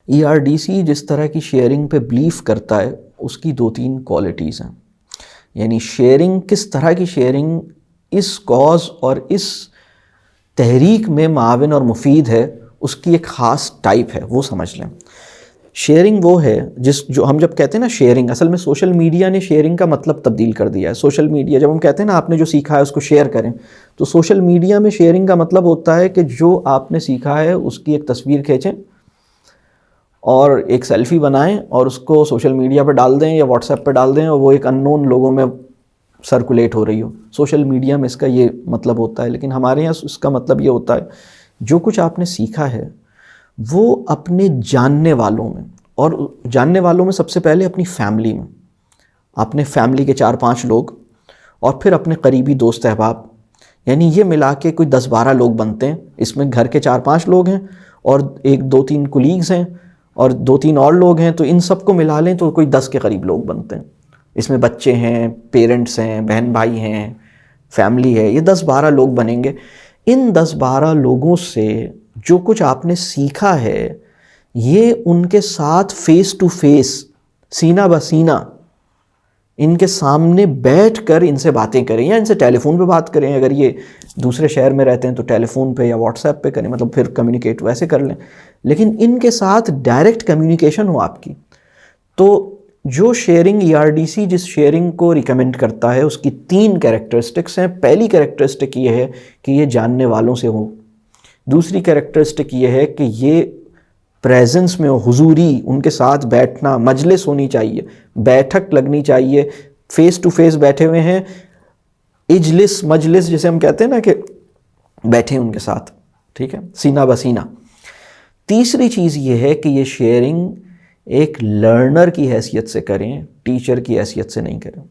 ERDC جس طرح کی شیئرنگ پہ بلیف کرتا ہے اس کی 2-3 کوالٹیز ہیں. یعنی شیئرنگ کس طرح کی شیئرنگ اس کاز اور اس تحریک میں معاون اور مفید ہے اس کی ایک خاص ٹائپ ہے، وہ سمجھ لیں. شیئرنگ وہ ہے جو ہم جب کہتے ہیں نا شیئرنگ، اصل میں سوشل میڈیا نے شیئرنگ کا مطلب تبدیل کر دیا ہے. سوشل میڈیا جب ہم کہتے ہیں نا آپ نے جو سیکھا ہے اس کو شیئر کریں، تو سوشل میڈیا میں شیئرنگ کا مطلب ہوتا ہے کہ جو آپ نے سیکھا ہے اس کی ایک تصویر کھینچیں اور ایک سیلفی بنائیں اور اس کو سوشل میڈیا پہ ڈال دیں یا واٹس ایپ پہ ڈال دیں اور وہ ایک ان نون لوگوں میں سرکولیٹ ہو رہی ہو. سوشل میڈیا میں اس کا یہ مطلب ہوتا ہے، لیکن ہمارے یہاں اس کا مطلب یہ ہوتا ہے جو کچھ آپ نے سیکھا ہے وہ اپنے جاننے والوں میں، اور جاننے والوں میں سب سے پہلے اپنی فیملی میں، اپنے فیملی کے 4-5 لوگ اور پھر اپنے قریبی دوست احباب، یعنی یہ ملا کے کوئی 10-12 لوگ بنتے ہیں. اس میں گھر کے 4-5 لوگ ہیں اور 1-2-3 کولیگز ہیں اور 2-3 اور لوگ ہیں، تو ان سب کو ملا لیں تو کوئی 10 کے قریب لوگ بنتے ہیں. اس میں بچے ہیں، پیرنٹس ہیں، بہن بھائی ہیں، فیملی ہے، یہ 10-12 لوگ بنیں گے. ان 10-12 لوگوں سے جو کچھ آپ نے سیکھا ہے یہ ان کے ساتھ فیس ٹو فیس، سینہ بسینہ ان کے سامنے بیٹھ کر ان سے باتیں کریں، یا ان سے ٹیلی فون پہ بات کریں، اگر یہ دوسرے شہر میں رہتے ہیں تو ٹیلی فون پہ یا واٹس ایپ پہ کریں، مطلب پھر کمیونیکیٹ ویسے کر لیں، لیکن ان کے ساتھ ڈائریکٹ کمیونیکیشن ہو آپ کی. تو جو شیئرنگ ERDC جس شیئرنگ کو ریکمینڈ کرتا ہے اس کی 3 کیریکٹرسٹکس ہیں. پہلی کیریکٹرسٹک یہ ہے کہ یہ جاننے والوں سے ہو. دوسری کیریکٹرسٹک یہ ہے کہ یہ پریزنس میں ہو، حضوری، ان کے ساتھ بیٹھنا، مجلس ہونی چاہیے، بیٹھک لگنی چاہیے، فیس ٹو فیس بیٹھے ہوئے ہیں، اجلس مجلس جسے ہم کہتے ہیں نا کہ بیٹھے ان کے ساتھ، ٹھیک ہے، سینہ بسینہ. تیسری چیز یہ ہے کہ یہ شیئرنگ ایک لرنر کی حیثیت سے کریں، ٹیچر کی حیثیت سے نہیں کریں.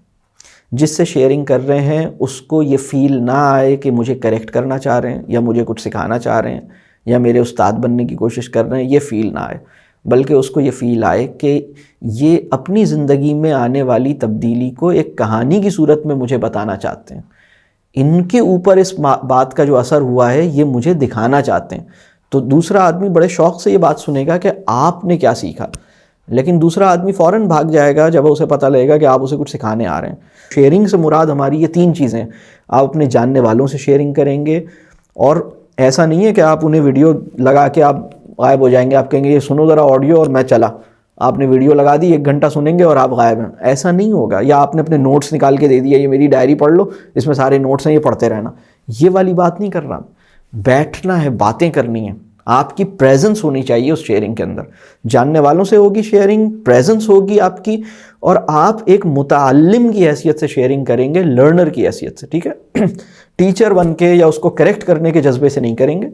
جس سے شیئرنگ کر رہے ہیں اس کو یہ فیل نہ آئے کہ مجھے کریکٹ کرنا چاہ رہے ہیں یا مجھے کچھ سکھانا چاہ رہے ہیں یا میرے استاد بننے کی کوشش کر رہے ہیں، یہ فیل نہ آئے، بلکہ اس کو یہ فیل آئے کہ یہ اپنی زندگی میں آنے والی تبدیلی کو ایک کہانی کی صورت میں مجھے بتانا چاہتے ہیں. ان کے اوپر اس بات کا جو اثر ہوا ہے یہ مجھے دکھانا چاہتے ہیں. تو دوسرا آدمی بڑے شوق سے یہ بات سنے گا کہ آپ نے کیا سیکھا، لیکن دوسرا آدمی فوراً بھاگ جائے گا جب اسے پتہ لگے گا کہ آپ اسے کچھ سکھانے آ رہے ہیں. شیئرنگ سے مراد ہماری یہ 3 چیزیں. آپ اپنے جاننے والوں سے شیئرنگ کریں گے، اور ایسا نہیں ہے کہ آپ انہیں ویڈیو لگا کے آپ غائب ہو جائیں گے، آپ کہیں گے یہ سنو ذرا آڈیو اور میں چلا. آپ نے ویڈیو لگا دی، 1 گھنٹہ سنیں گے اور آپ غائب ہیں، ایسا نہیں ہوگا. یا آپ نے اپنے نوٹس نکال کے دے دیا، یہ میری ڈائری پڑھ لو، اس میں سارے نوٹس ہیں، یہ پڑھتے رہنا. یہ والی بات نہیں کر رہا. بیٹھنا ہے، باتیں کرنی ہیں، آپ کی پریزنس ہونی چاہیے اس شیئرنگ کے اندر. جاننے والوں سے ہوگی شیئرنگ، پریزنس ہوگی آپ کی، اور آپ ایک متعلم کی حیثیت سے شیئرنگ کریں گے، لرنر کی حیثیت سے، ٹھیک ہے. ٹیچر بن کے یا اس کو کریکٹ کرنے کے جذبے سے نہیں کریں گے.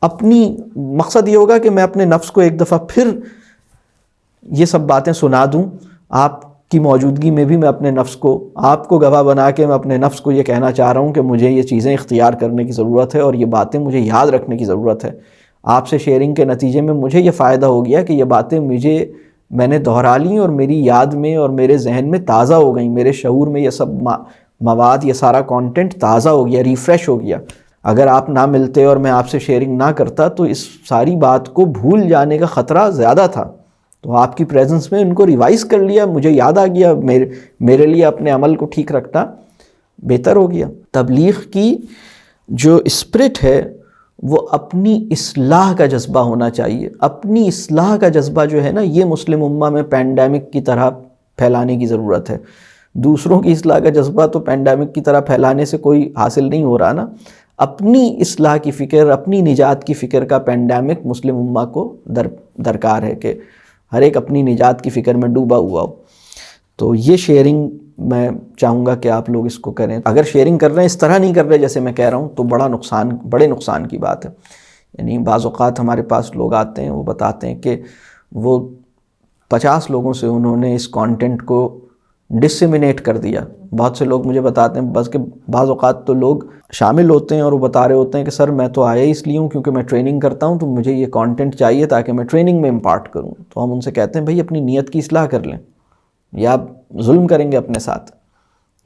اپنی مقصد یہ ہوگا کہ میں اپنے نفس کو ایک دفعہ پھر یہ سب باتیں سنا دوں، آپ کی موجودگی میں بھی میں اپنے نفس کو، آپ کو گواہ بنا کے میں اپنے نفس کو یہ کہنا چاہ رہا ہوں کہ مجھے یہ چیزیں اختیار کرنے کی ضرورت ہے اور یہ باتیں مجھے یاد رکھنے کی ضرورت ہے. آپ سے شیئرنگ کے نتیجے میں مجھے یہ فائدہ ہو گیا کہ یہ باتیں میں نے دہرا لیں اور میری یاد میں اور میرے ذہن میں تازہ ہو گئیں، میرے شعور میں یہ سب مواد، یہ سارا کانٹینٹ تازہ ہو گیا، ریفریش ہو گیا. اگر آپ نہ ملتے اور میں آپ سے شیئرنگ نہ کرتا تو اس ساری بات کو بھول جانے کا خطرہ زیادہ تھا. تو آپ کی پریزنس میں ان کو ریوائز کر لیا، مجھے یاد آ گیا، میرے لیے اپنے عمل کو ٹھیک رکھنا بہتر ہو گیا. تبلیغ کی جو اسپرٹ ہے وہ اپنی اصلاح کا جذبہ ہونا چاہیے. اپنی اصلاح کا جذبہ جو ہے نا، یہ مسلم امہ میں پینڈیمک کی طرح پھیلانے کی ضرورت ہے. دوسروں کی اصلاح کا جذبہ تو پینڈیمک کی طرح پھیلانے سے کوئی حاصل نہیں ہو رہا نا. اپنی اصلاح کی فکر، اپنی نجات کی فکر کا پینڈیمک مسلم امہ کو درکار ہے کہ ہر ایک اپنی نجات کی فکر میں ڈوبا ہوا ہو. تو یہ شیئرنگ میں چاہوں گا کہ آپ لوگ اس کو کریں. اگر شیئرنگ کر رہے ہیں، اس طرح نہیں کر رہے جیسے میں کہہ رہا ہوں، تو بڑے نقصان کی بات ہے. یعنی بعض اوقات ہمارے پاس لوگ آتے ہیں، وہ بتاتے ہیں کہ وہ 50 لوگوں سے انہوں نے اس کانٹینٹ کو ڈسیمینیٹ کر دیا. بہت سے لوگ مجھے بتاتے ہیں، بس کہ بعض اوقات تو لوگ شامل ہوتے ہیں اور وہ بتا رہے ہوتے ہیں کہ سر میں تو آیا اس لیے ہوں کیونکہ میں ٹریننگ کرتا ہوں، تو مجھے یہ کانٹینٹ چاہیے تاکہ میں ٹریننگ میں امپارٹ کروں. تو ہم ان سے کہتے ہیں بھائی اپنی نیت کی اصلاح کر لیں، یا آپ ظلم کریں گے اپنے ساتھ.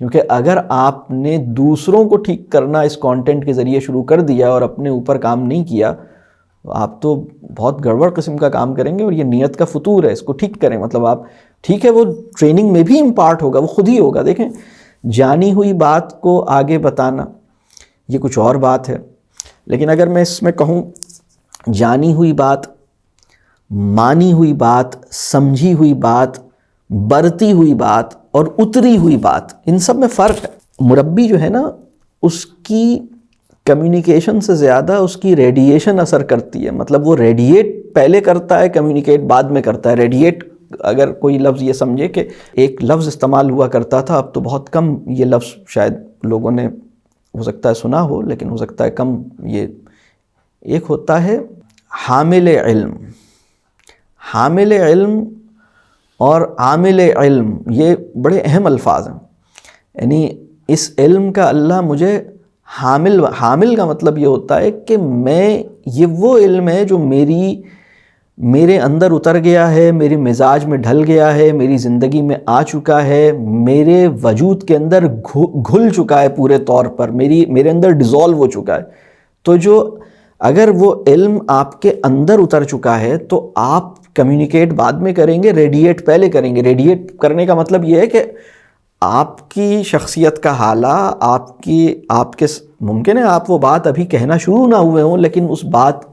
کیونکہ اگر آپ نے دوسروں کو ٹھیک کرنا اس کانٹینٹ کے ذریعے شروع کر دیا اور اپنے اوپر کام نہیں کیا آپ تو بہت گڑبڑ قسم کا کام کریں گے اور یہ نیت کا فطور ہے، اس کو ٹھیک کریں. مطلب آپ ٹھیک ہے وہ ٹریننگ میں بھی امپارٹ ہوگا، وہ خود ہی ہوگا. دیکھیں جانی ہوئی بات کو آگے بتانا یہ کچھ اور بات ہے، لیکن اگر میں اس میں کہوں جانی ہوئی بات، مانی ہوئی بات، سمجھی ہوئی بات، برتی ہوئی بات اور اتری ہوئی بات، ان سب میں فرق ہے. مربی جو ہے نا اس کی کمیونیکیشن سے زیادہ اس کی ریڈیشن اثر کرتی ہے. مطلب وہ ریڈیٹ پہلے کرتا ہے، کمیونیکیٹ بعد میں کرتا ہے. ریڈیٹ اگر کوئی لفظ یہ سمجھے کہ ایک لفظ استعمال ہوا کرتا تھا، اب تو بہت کم یہ لفظ شاید لوگوں نے ہو سکتا ہے سنا ہو، لیکن ہو سکتا ہے کم. یہ ایک ہوتا ہے حامل علم. حامل علم اور عامل علم یہ بڑے اہم الفاظ ہیں. یعنی اس علم کا اللہ مجھے حامل کا مطلب یہ ہوتا ہے کہ یہ وہ علم ہے جو میرے اندر اتر گیا ہے، میرے مزاج میں ڈھل گیا ہے، میری زندگی میں آ چکا ہے، میرے وجود کے اندر گھل چکا ہے پورے طور پر، میرے اندر ڈیزالو ہو چکا ہے. تو اگر وہ علم آپ کے اندر اتر چکا ہے تو آپ کمیونیکیٹ بعد میں کریں گے، ریڈیٹ پہلے کریں گے. ریڈیٹ کرنے کا مطلب یہ ہے کہ آپ کی شخصیت کا حالہ، آپ کے ممکن ہے آپ وہ بات ابھی کہنا شروع نہ ہوئے ہوں، لیکن اس بات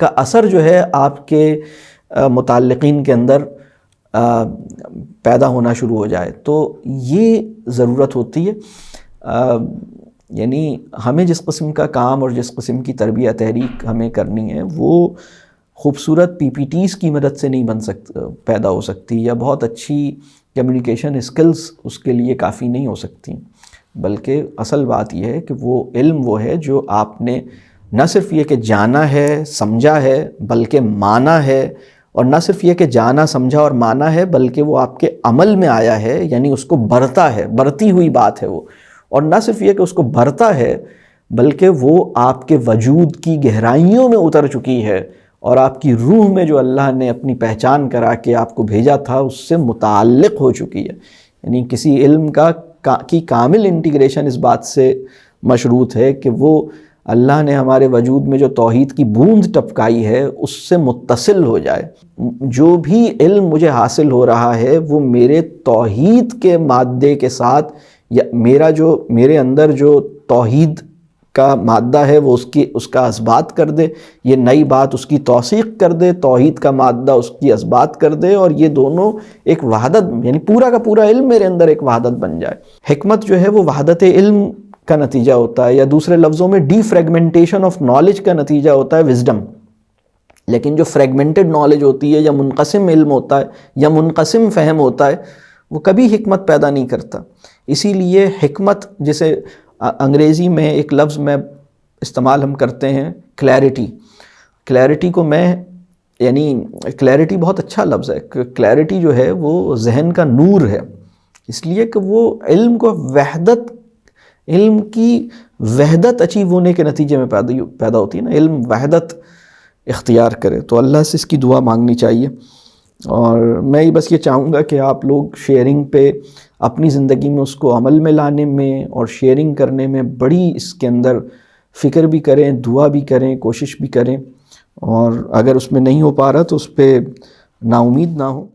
کا اثر جو ہے آپ کے متعلقین کے اندر پیدا ہونا شروع ہو جائے. تو یہ ضرورت ہوتی ہے. یعنی ہمیں جس قسم کا کام اور جس قسم کی تربیت تحریک ہمیں کرنی ہے وہ خوبصورت پی پی ٹیز کی مدد سے نہیں پیدا ہو سکتی، یا بہت اچھی کمیونیکیشن اسکلز اس کے لیے کافی نہیں ہو سکتی. بلکہ اصل بات یہ ہے کہ وہ علم وہ ہے جو آپ نے نہ صرف یہ کہ جانا ہے سمجھا ہے بلکہ مانا ہے، اور نہ صرف یہ کہ جانا سمجھا اور مانا ہے بلکہ وہ آپ کے عمل میں آیا ہے. یعنی اس کو برتا ہے، برتی ہوئی بات ہے وہ. اور نہ صرف یہ کہ اس کو برتا ہے بلکہ وہ آپ کے وجود کی گہرائیوں میں اتر چکی ہے، اور آپ کی روح میں جو اللہ نے اپنی پہچان کرا کے آپ کو بھیجا تھا اس سے متعلق ہو چکی ہے. یعنی کسی علم کی کامل انٹیگریشن اس بات سے مشروط ہے کہ وہ اللہ نے ہمارے وجود میں جو توحید کی بوند ٹپکائی ہے اس سے متصل ہو جائے. جو بھی علم مجھے حاصل ہو رہا ہے وہ میرے توحید کے مادے کے ساتھ، یا میرے اندر جو توحید کا مادہ ہے وہ اس کا اثبات کر دے، یہ نئی بات اس کی توثیق کر دے، توحید کا مادہ اس کی اثبات کر دے، اور یہ دونوں ایک وحدت، یعنی پورا کا پورا علم میرے اندر ایک وحدت بن جائے. حکمت جو ہے وہ وحدت علم کا نتیجہ ہوتا ہے، یا دوسرے لفظوں میں ڈی فریگمنٹیشن آف نالج کا نتیجہ ہوتا ہے وزڈم. لیکن جو فریگمنٹڈ نالج ہوتی ہے، یا منقسم علم ہوتا ہے، یا منقسم فہم ہوتا ہے، وہ کبھی حکمت پیدا نہیں کرتا. اسی لیے حکمت، جسے انگریزی میں ایک لفظ میں استعمال ہم کرتے ہیں کلیئرٹی کو یعنی کلیئرٹی بہت اچھا لفظ ہے. کلیئرٹی جو ہے وہ ذہن کا نور ہے، اس لیے کہ وہ علم کی وحدت اچیو ہونے کے نتیجے میں پیدا ہوتی ہے نا. علم وحدت اختیار کرے، تو اللہ سے اس کی دعا مانگنی چاہیے. اور میں بس یہ چاہوں گا کہ آپ لوگ شیئرنگ پہ اپنی زندگی میں اس کو عمل میں لانے میں اور شیئرنگ کرنے میں بڑی اس کے اندر فکر بھی کریں، دعا بھی کریں، کوشش بھی کریں. اور اگر اس میں نہیں ہو پا رہا تو اس پہ نا امید نہ ہو.